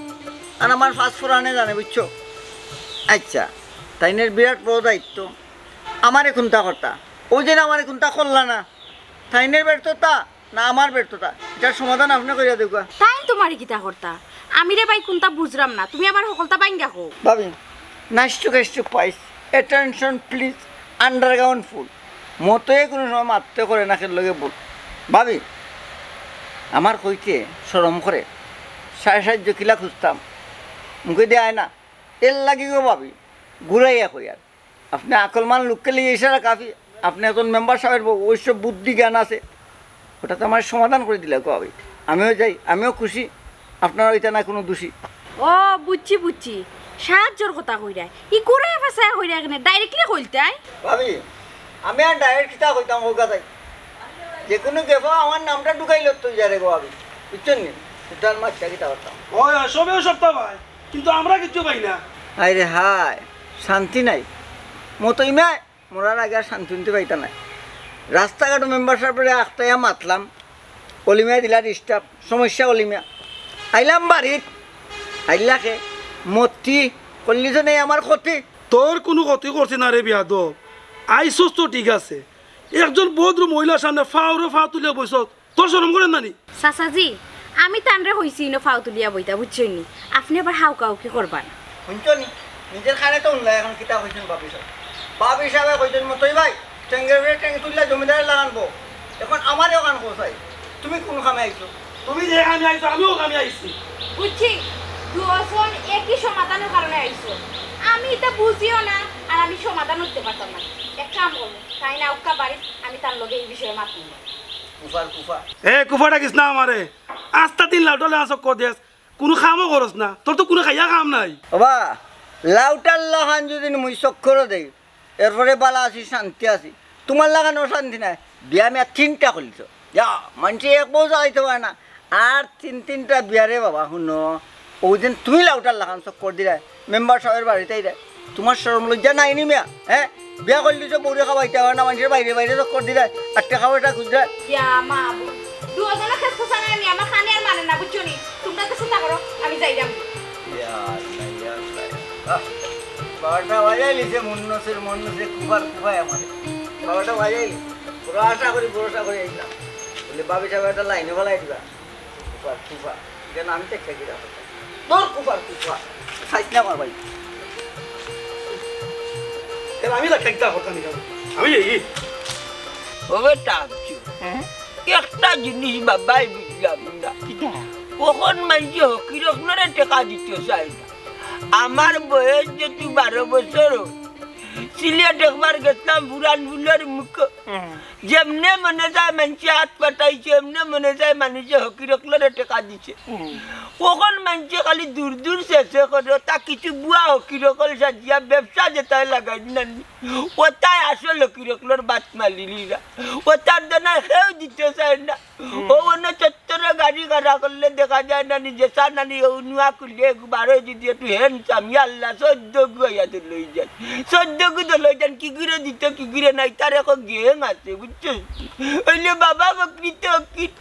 আর আমার ফাঁসফোড়ানে জানে বুঝছো আচ্ছা তাইনের বিরাট বড় দায়িত্ব আমারে কোনটা কর্তা ওই যে আমারে কোনটা করলা না তাইনের ব্যর্থতা না আমার ব্যর্থতা এটার সমাধান আপনি করিয়া দেখবা তাই তোমারই কিতা করতা আমি রে ভাই কোনটা বুঝরাম না তুমি আবার সকলটা বাইঙ্গা কো ভাবি নাইস টু পাইস অ্যাটেনশন প্লিজ আন্ডারগ্রাউন্ড ফুল মতোই কোনো সময় মারতে করে না খেলে লগে বল ভাবি আমার কইতে সরম করে 7.5 কিলা খুঁজতাম মুখে দেয় না এর লাগিও ভাবি ঘুরাইয়া কই আর আপনি আকলমান লোককে লিয়ে ইশারা কাফি আপনি এখন মেম্বার সাহেবের ওইসব বুদ্ধি জ্ঞান আছে ওটা তো আমার সমাধান করে দিলে ভাবি আমিও যাই আমিও খুশি আপনার ওইটা না কোনো দোষী ও বুঝছি সাহায্যর কথা কইরা ই করে ফেসা কইরা কেন ডাইরেক্টলি কইতাই ভাবি আমি আর ডাইরেক্ট কিতা কইতাম হোকা যাই যে কোনো গেফ আমার নামটা ঢুকাইল তো যারে গো ভাবি বুঝছেন নি সুতার মাছটা কিতা করতাম ওই সবেও সপ্তাহ ভাই কিন্তু আমরা কিছু পাই না আরে হায় শান্তি নাই মতো ইমায় মোরার আগে আর শান্তি নিতে পাইতা নাই রাস্তাঘাট মেম্বার সাহেবের আখটাইয়া মাতলাম অলিমিয়া দিলা ডিস্টার্ব সমস্যা অলিমিয়া আইলাম বাড়িত আইলাকে মতি করলি যে নেই আমার ক্ষতি তোর কোনো ক্ষতি করছে না রে বিয়াদব আইসস তো ঠিক আছে একজন ভদ্র মহিলার সামনে ফাওরে ফা তুলিয়া বইস তোর শরম করেন নানি চাচাজি আমি তানরে হইছি ন ফাও তুলিয়া বইতা বুঝছেন নি আপনি আবার হাউকাও কি করবান শুনছো নি নিজের খানে তো উনলাই এখন কিতা কইছেন বাপ হিসাবে কইছেন মতোই ভাই টেঙ্গের টেঙ্গে তুললে জমিদারে লাগানবো এখন আমারও কান কোথায় তুমি কোন কামে আইছো তুমি যে কামে আইছো আমিও কামে আইছি বুঝছি দুজন একই সমাধানের কারণে আইছো আমি এটা বুঝিও না আর আমি সমাধান করতে পারতাম না এক কাম করবো তাই না ওকা বাড়ি আমি তার লগে এই বিষয়ে মাত নিব কুফা কুফাটা কিস না আমারে আস্তা 3 লাখ ডলার আসক কদেস কোনো কামও করস না তোর তো কোনো খাইয়া কাম নাই বাবা লাউটার লাগান যদি মুই চক্কর দেই এরপরে বালা আছি শান্তি আছি তোমার লাগানো শান্তি নাই বিয়া মিয়া 3টা করলিছ যা মানুষ এক বউ যাইতে পারে না আর 3টা বিয়ারে বাবা শুনো ওই দিন তুমি লাউটার লাগান চক্কর দিলে মেম্বার সাহেবের বাড়িতেই দেয় তোমার শরম লজ্জা নাই নি মিয়া হ্যাঁ বিয়া করলি তো বউরে খাওয়াইতে পারে না মানুষের বাইরে চক্কর দিলে আর টাকা পয়সা খুঁজলে দুজনে খেস খোসানে আমি আমার খানে আর মানে না বুঝছো নি তোমরা তো চিন্তা করো আমি যাইরাম বাবাটা বাজাই লিছে মন্নসের কুফার কুফায় আমাদের বাবাটা বাজাই পুরো আশা করি ভরসা করে আইলাম বলে বাবি সাহেব একটা লাইনে ফেলাই দিবা কুফার কুফা যেন আমি তো খেয়ে দিলাম তোর কুফার কুফা খাইস না আমার ভাই আমি একটা কথা নি আমি এই ওবে টাকছি একটা জিনিস বাবাই বুঝলাম না কখন মাইছে হকিরকলরে টাকা দিতে চাই না আমার বয়স যেহেতু 12 বছর সিলেট একবার গেছিলাম পুরান ফুলের মুখ যেমনে মনে যায় মানুষে হাত পাঠাইছে এমনে মনে যায় মানুষে হকিরকলরে টাকা দিছে কখন মানুষে খালি দূর শেষে করে তা কিছু বুয়া হকিরকল সাজিয়া ব্যবসা যেটাই লাগাই না ওটাই আসল হকিরকলর বাত মালিরা ওটার দানা খেয়েও দিতে চায় না ও অন্য চত্বরে গাড়ি গাড়া করলে দেখা যায় না নিজে চা নানি নুয়া করলে 12 যদি একটু হ্যান্ডসাম আল্লাহ 14 গুয়াতে লই যান 14 গুতো লই যান কি করে দিতে কি করে নাই তার এখন গেম আছে বুঝছো ওইলে বাবা প্রকৃত হকির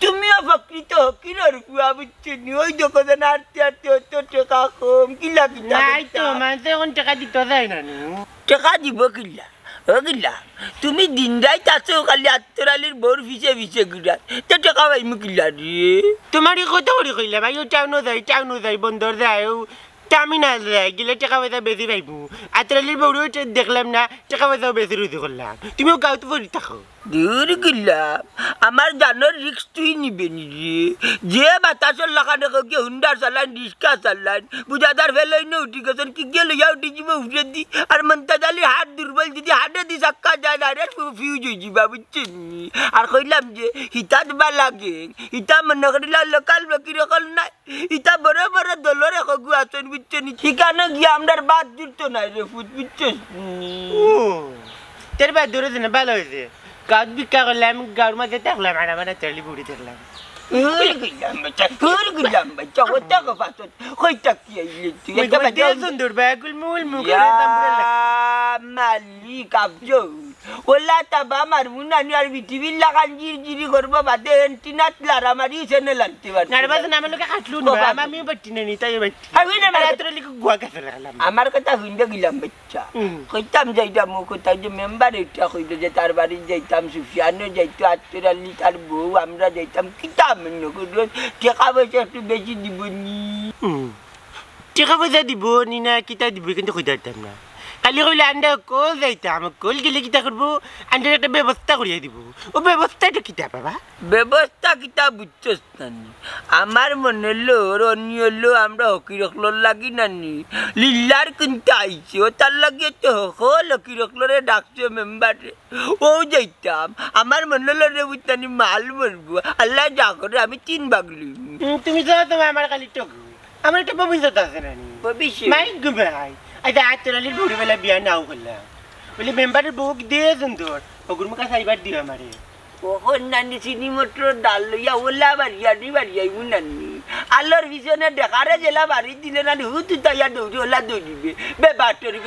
তুমিও প্রকৃত হকির বুয়া বুঝছো নি ওই দোকানে আটতে হতো টাকা কম কিলা কিলা নাই তো মানে এখন টাকা দিতে যায় না টাকা দিব কিলা ওগিলা তুমি দিন রাত আছো খালি আত্মরালির বোর ভিসে গুড়া তো টাকা পাইমু কিলা রে তোমারই কত করে কইলা ভাই ও টাউনও যাই বন্দর যায় টার্মিনাল যায় গেলে টাকা পয়সা বেশি পাইবো আত্মরালির বউরও দেখলাম না টাকা পয়সাও বেশি রুজি করলাম তুমিও গাঁওতে পড়ি থাকো দূর গিলাম আমার জানোর রিক্স তুই নিবে নি রে যে বাতাসর লাগানো কি হুন্ডা চালান রিক্সা চালান বুঝাদার ফেলাই না উঠি গেছেন কি গেলে উঠি যাবো উঠে দি আর মন্তাজ আলী হাত দুর্বল যদি হাটে দি চাক্কা যায় না রে ফিউজ হয়ে যাবা বুঝছেন আর কইলাম যে হিতাত বা লাগে হিতা মনে করিলা লোকাল বাকি রকল নাই হিতা বড় বড় দলরে কগু আছেন বুঝছেন ঠিকানা গিয়ে আমরার বাদ জুড়তো নাই রে ফুট বুঝছেন তোর বাদ ধরে দিনে ভালো হয়েছে গাঁত ভিক্ষা করলাম গাঁর মাঝে থাকলাম আর আমার তেলি বুড়ি থাকলাম মালিক আফজল ওলা তাবা মারমু নানি আর পৃথিবীর লাগান জিরি করবো বাদে এন্টিনাত লারা মারি সেনে লাগতে পারি আমার কথা হইলে গেলাম বাচ্চা কইতাম যাইতাম কোথায় যে মেম্বার এটা কইতো যে তার বাড়ি যাইতাম সুফিয়ানও যাইতো আত্মীয় আলী তার বউ আমরা যাইতাম কিতাব টাকা পয়সা একটু বেশি দিব নি টাকা পয়সা দিব নি না কিতা দিব কিন্তু কইতে পারতাম না খালি কইলে আন্ডা কল যাইতাম কল গেলে কিতা করবো আন্ডার একটা ব্যবস্থা করিয়া দিব ও ব্যবস্থাটা কিতা বাবা ব্যবস্থা কিতা বুঝছস নানি আমার মনে হলো রনি হলো আমরা হকি রকলোর লাগি নানি লিল্লার কিন্তু আইছে ও তার লাগে তো হকল হকি রকলোরে ডাকছে মেম্বারে ও যাইতাম আমার মনে হলো রে বুঝতানি মাল মরবো আল্লাহ যা করে আমি 3 ভাগ লই তুমি তো তোমার আমার খালি টক আমার একটা ভবিষ্যৎ আছে নানি ভবিষ্যৎ মাই গুবাই আচ্ছা আত্মরালির ভোরবেলা বিয়া নাও করলাম বলে মেম্বারের বউক দিয়ে সুন্দর ওগুর মুখা সাইবার দিও আমারে ওখন নানি চিনি মটর ডাল লইয়া ওলা বাড়িয়াই নানি আলোর পিছনে দেখারে জেলা বাড়ি দিলে নানি হুতু তাইয়া দৌড়ি ওলা দৌড়িবে বেবার তরি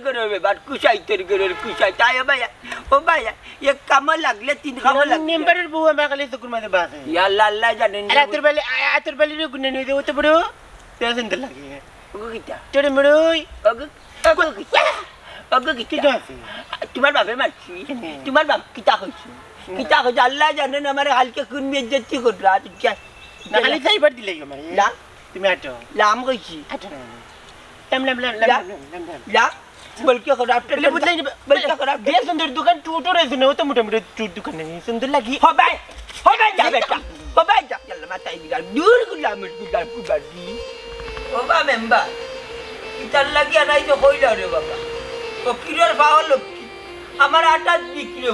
করে বেবার কুসাই তরি করে কুসাই তাই ভাইয়া ও ভাইয়া এক কামা লাগলে 3 কামা লাগলে মেম্বারের বউ আমার খালি চকুর মাঝে বাসে ইয়া আল্লাহ জানেন আতর বালির গুনে নিয়ে দেও তো বড় তেল সুন্দর লাগে তোরে মরই তোমার বাপে মারছি তোমার বাপ কিতা হয়েছে আল্লাহ জানেন আমার হালকে কোন বেজ্জতি করলা খালি সাইবার দিলে তুমি আটো লাম কইছি বলকে খারাপ বেশ সুন্দর দোকান টুটো রয়েছে না ও তো মোটামুটি টুট দোকান নেই সুন্দর লাগি হবে যা বেটা হবে যা মাথায় দিলাম দূর গুলাম কুবাদি বাবা মেম্বার ইতার লাগিয়া নাই তো কইলা রে বাবা ও কিরের পাওয়া লক্ষ্মী আমার আটা বিক্রি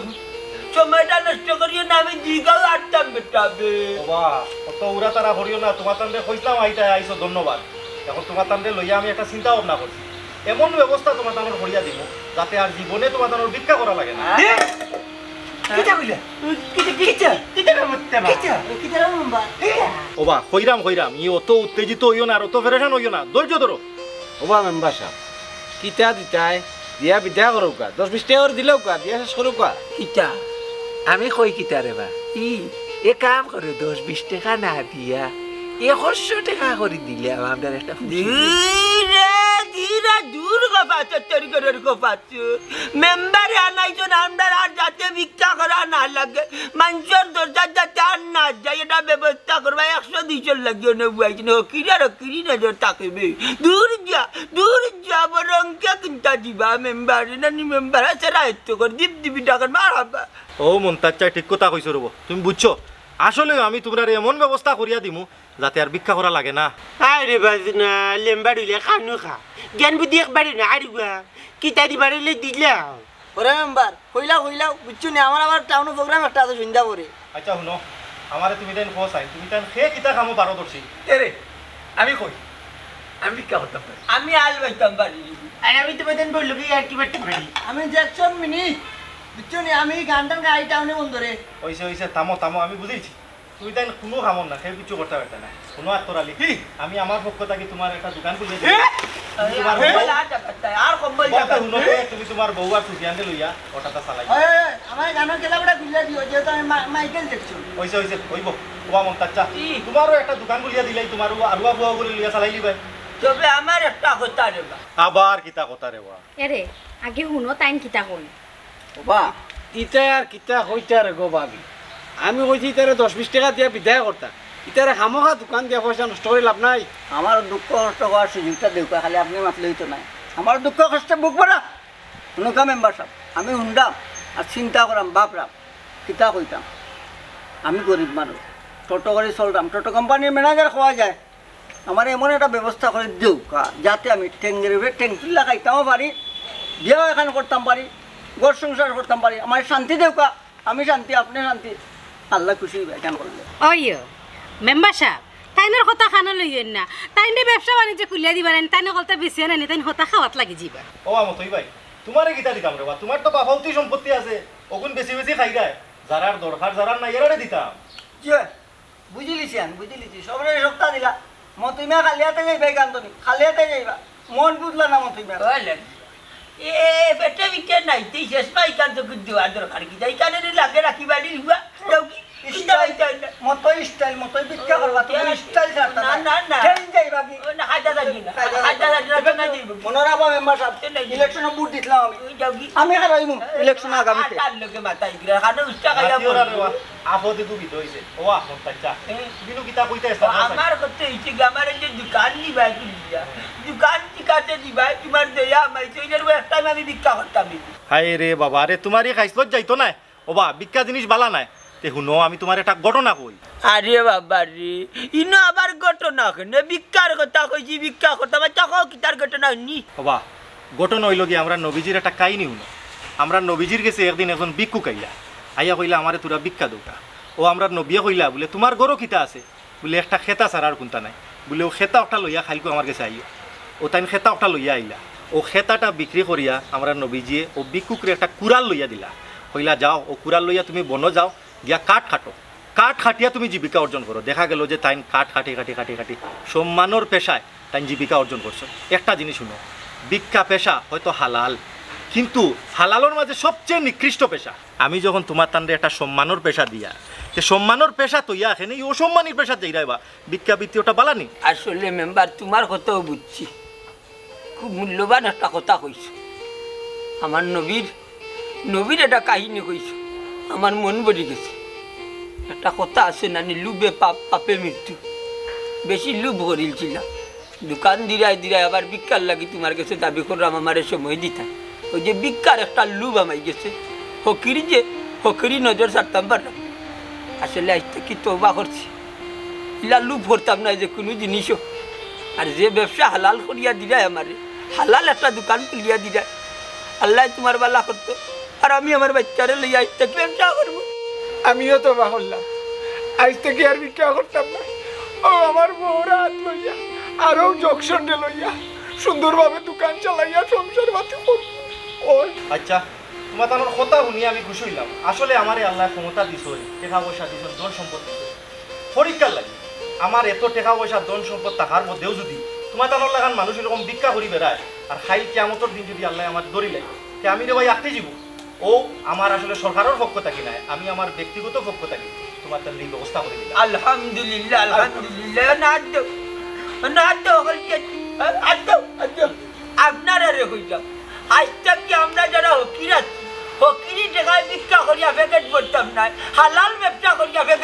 সময়টা নষ্ট করিও না আমি দিগাও আটটাম বেটাবে বাবা কত উড়া তারা হরিও না তোমার তান্ডে কইতাম আইতা আইছো ধন্যবাদ এখন তোমার তান্ডে লইয়া আমি একটা চিন্তা ভাবনা করছি এমন ব্যবস্থা তোমার তানোর হরিয়া দিব যাতে আর জীবনে তোমার তানোর ভিক্ষা করা লাগে না কিটা কইলা কিটা ওবা কইরাম ই অত উত্তেজিত হইও না আর অত ফেরেশান হইও না ধৈর্য ধরো ওবা মেম্বার সাহেব কিতা দিতাই দিয়া বিদ্যা করো কা 10-20 টাকা করে দিলেও কা দিয়া শেষ করো কা কিটা আমি কই কিটা রে বা এ কাম করে 10-20 টাকা না দিয়া 100 টাকা করে দিলে আমরা একটা ধীরে দূর মেম্বারে আনাইছো আমরা আর যাতে ভিক্ষা করা না লাগে মানুষের দরজা যাতে আর না যায় এটা ব্যবস্থা করবা 100-200 লাগিয়ে নেবো কিরি নজর তাকবে দূর যা বরং কে কিনতা দিবা মেম্বারে নানি মেম্বার আছে রায়ত্ব করে দিবি টাকার মার হাবা ও মন্তাজ চাই ঠিক কথা কইছো রব তুমি বুঝছো আসলে আমি তোমরা এমন ব্যবস্থা করিয়া দিমু যাতে আর ভিক্ষা করা লাগে না আরে বাজনা লেম্বার হইলে খানু খা জ্ঞান বুদ্ধি একবারে না আরিবা কি তারি বাড়িলে দিলা ওরে মেম্বার কইলাও বুঝছো নি আমার আবার টাউন প্রোগ্রাম একটা আছে সন্ধ্যা পরে আচ্ছা শুনো আমারে তুমি দেন কোসাই তুমি দেন খে কিতা কামো পারদর্শী এরে আমি কই আমি ভিক্ষা করতাম আমি আল বাইতাম বাড়ি আর আমি তো বেতন বললো কি আর কি করতে পারি আমি জ্যাকসন মিনি বুঝছো নি আমি গানটান গাই টাউনে বন্ধ রে হইছে থামো আমি বুঝেছি তুমি দেন কোনো কামন না কেউ কিছু করতে পারতে না কোনো আত্মরালি আমি আমার পক্ষ থেকে তোমার একটা দোকান খুলে দিই আর কম্বল তুমি তোমার বউ আর সুফিয়ানকে লইয়া ওটাটা চালাই আমার গানের কেলাবটা খুলে দিও যেহেতু আমি মাইকেল জ্যাকসন হইছে হইব ওবা মন্তাচ্চা তোমারও একটা দোকান খুলিয়া দিলাই তোমারও আরুয়া বুয়া করে লইয়া চালাই লিবাই তবে আমার একটা কথা রে বা আবার কিতা কথা রে বা এরে আগে হুনো তাইন কিতা কই ওবা ইটা আর কিতা হইতা রে গো ভাবি আমি কইছি তারে 10-20 টাকা দিয়া বিদায় করতা ইতারে হামখা দোকান দিয়া পয়সা নষ্ট করে লাভ নাই আমার দুঃখ কষ্ট করার সুযোগটা দেউকা খালি আপনি মাতলেই তো নাই আমার দুঃখ কষ্ট বুক ভরা শুনুকা মেম্বার সাহেব আমি হুন্ডাম আর চিন্তা করাম বাপরাম কিতা কইতাম আমি গরিব মানুষ টোটো করে চলতাম টোটো কোম্পানির ম্যানেজার খাওয়া যায় আমার এমন একটা ব্যবস্থা করে দেউকা যাতে আমি টেঙ্গের টেঙ্কিল্লা খাইতামও পারি বিয়েও এখানে করতাম পারি ঘর সংসার করতাম পারি আমার শান্তি দেউকা আমি শান্তি আপনি শান্তি আল্লাহ খুশি কেন করলে ওইও মেম্বার সাহেব তাইনের কথা খানা লইয়েন না তাইনে ব্যবসা বাণিজ্য খুলিয়া দিবা না তাইনে কথা বেশি না তাইন হতা খাওয়াত লাগি যাবা ও আমতই ভাই তোমারে কিতা দিতাম রে বা তোমার তো বাফাউতি সম্পত্তি আছে ওগুন বেশি খাই যায় যারার দরকার যারার নাই এরারে দিতাম কি বুঝিলিছি আমি বুঝিলিছি সবরে সপ্তাহ দিলা মতুইমা খালিয়াতে যাইবা গান্তনি খালিয়াতে যাইবা মন বুঝলা না মতুইমা এ পেটে বিকে নাই তুই শেষ পাই কান তো দেওয়ার দরকার কি যাই কানে লাগে রাখি বাড়ি হুয়া যাও কি মতই স্টাইল মতই ভিক্ষা করবা তুমি স্টাইল ছাড়তা না না না চেঞ্জ যাইবা কি না হাজা যাবি না হাজা যাবি না দিব মনোরাবা মেম্বার সাহেব ইলেকশনে ভোট দিলাম যাও কি আমি হারাইম ইলেকশন আগামীতে তার লোকে মাথায় গিরা খানে উস্তা খাইয়া আপদে দুবি দইছে ও মন্তাজা বিনু কিতা কইতে আমার কথা হইছে আমার যে দোকান দিবা দিয়া দোকান ঠিকাতে দিবা তোমার দেয়া মাই চইনের একটা আমি ভিক্ষা করতাম হায় রে বাবা রে তোমারই খাইছলত যাইতো না ওবা ভিক্ষা জিনিস বালা নাই তে হুনো আমি তোমার একটা ঘটনা কই আরে বাবা রে ইনো আবার ঘটনা কেন ভিক্ষার কথা কইছি ভিক্ষা করতাম চাকো কি তার ঘটনা নি ওবা ঘটনা হইল কি আমরা নবীজির একটা কাহিনী হুনো আমরা নবীজির কাছে একদিন একজন ভিক্ষু কাইলা আইয়া কইলা আমারে তোরা ভিক্ষা দৌটা ও আমরা নবিয়া কইলা বলে তোমার গরো কিতা আছে বলে একটা খেতা ছাড়ার কোনটা নাই বলে ও খেতা একটা লইয়া খাইলকো আমার কাছে আইও ও তাই খেতা একটা লইয়া আইলা ও খেতাটা বিক্রি করিয়া আমরা নবীজিয়ে ও ভিক্ষুকরে একটা কুড়াল লইয়া দিলা কইলা যাও ও কুড়াল লইয়া তুমি বনো যাও গিয়া কাঠ খাটো কাঠ খাটিয়া তুমি জীবিকা অর্জন করো দেখা গেল যে তাই কাঠ খাটি খাটি খাটি খাটি সম্মানর পেশায় তাই জীবিকা অর্জন করছো একটা জিনিস শুনো ভিক্ষা পেশা হয়তো হালাল কিন্তু হালালোর মাঝে সবচেয়ে নিকৃষ্ট পেশা আমি যখন তোমার তান্ডে একটা সম্মানর পেশা দিয়া যে সম্মানর পেশা তো ইয়া এখানে এই অসম্মানের পেশা যাই রাইবা ভিক্ষা বৃত্তিটা বালানি আসলে মেম্বার তোমার কথাও বুঝছি খুব মূল্যবান একটা কথা কইছো আমার নবীর একটা কাহিনী কইছো আমার মন বড়ি গেছে একটা কথা আছে নানি লুবে পাপে মৃত্যু বেশি লুভ করিলছিলাম দোকান দিরাই আবার ভিক্ষার লাগি তোমার কাছে দাবি করলাম আমার সময় দিতাম ওই যে ভিক্ষার একটা লুভ আমাই গেছে হকিরি নজর ছাড়তাম পারলাম আসলে আজ থেকে তওবা করছি ইলা লুভ করতাম না যে কোনো জিনিসও আর যে ব্যবসা হালাল করিয়া দিরাই আমারে হালাল একটা দোকান খুলিয়া দিরাই আল্লাহ তোমার বালা করতো আর আমি আমার বাচ্চারে লইয়া আজ থেকে ব্যবসা করবো আমিও তো করলাম আজ থেকে আর ভিক্ষা করতাম না ও আমার বউরা হাত লইয়া আরও জকশনে লইয়া সুন্দরভাবে দোকান চালাইয়া সংসার পাতি করবো আচ্ছা তোমার তানোর কথা শুনিয়ে আমি খুশি হইলাম আসলে আমারে আল্লাহ ক্ষমতা দিছ টাকা পয়সা দিছ ধন সম্পদ দিছ পরীক্ষার লাগে আমার এত টাকা পয়সা ধন সম্পদ থাকার মধ্যেও যদি তোমার তানোর লাগান মানুষ এরকম ভিক্ষা করি বেড়ায় আর খাইল কিয়ামতর দিন যদি আল্লাহ আমার দড়ি লাগে তে আমি রে ভাই আঁকতে যাব ও আমার আসলে সরকারের পক্ষ থাকি নাই আমি আমার ব্যক্তিগত পক্ষ থাকি তোমার তার এই ব্যবস্থা করে দিলাম আলহামদুলিল্লাহ না আপনারা রে হইলাম আজ থেকে আমরা যারা হকির আছি হকিরি টাকায় ভিক্ষা করিয়া প্যাকেট করতাম না হালাল ব্যবসা করিয়া প্যাকেট